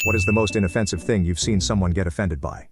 What is the most inoffensive thing you've seen someone get offended by?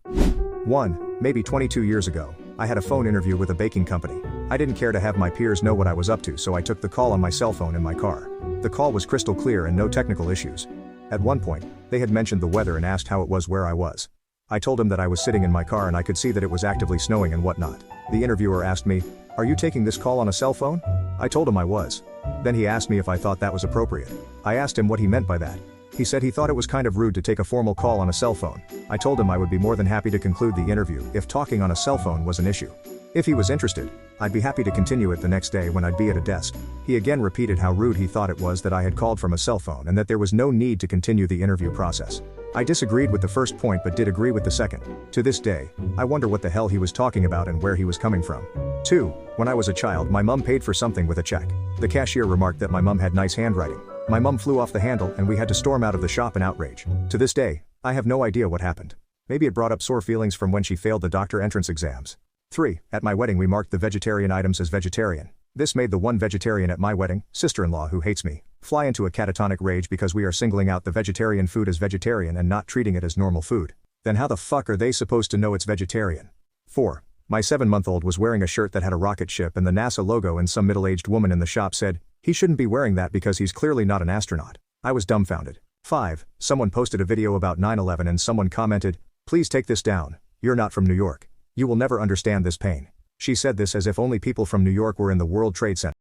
1. Maybe 22 years ago, I had a phone interview with a baking company. I didn't care to have my peers know what I was up to, so I took the call on my cell phone in my car. The call was crystal clear and no technical issues. At one point, they had mentioned the weather and asked how it was where I was. I told him that I was sitting in my car and I could see that it was actively snowing and whatnot. The interviewer asked me, "Are you taking this call on a cell phone?" I told him I was. Then he asked me if I thought that was appropriate. I asked him what he meant by that. He said he thought it was kind of rude to take a formal call on a cell phone. I told him I would be more than happy to conclude the interview if talking on a cell phone was an issue. If he was interested, I'd be happy to continue it the next day when I'd be at a desk. He again repeated how rude he thought it was that I had called from a cell phone and that there was no need to continue the interview process. I disagreed with the first point but did agree with the second. To this day, I wonder what the hell he was talking about and where he was coming from. 2. When I was a child, my mum paid for something with a check. The cashier remarked that my mum had nice handwriting. My mum flew off the handle and we had to storm out of the shop in outrage. To this day, I have no idea what happened. Maybe it brought up sore feelings from when she failed the doctor entrance exams. 3. At my wedding we marked the vegetarian items as vegetarian. This made the one vegetarian at my wedding, sister-in-law who hates me, fly into a catatonic rage because we are singling out the vegetarian food as vegetarian and not treating it as normal food. Then how the fuck are they supposed to know it's vegetarian? 4. My 7-month-old was wearing a shirt that had a rocket ship and the NASA logo and some middle-aged woman in the shop said, "He shouldn't be wearing that because he's clearly not an astronaut." I was dumbfounded. 5. Someone posted a video about 9/11 and someone commented, "Please take this down, you're not from New York. You will never understand this pain." She said this as if only people from New York were in the World Trade Center.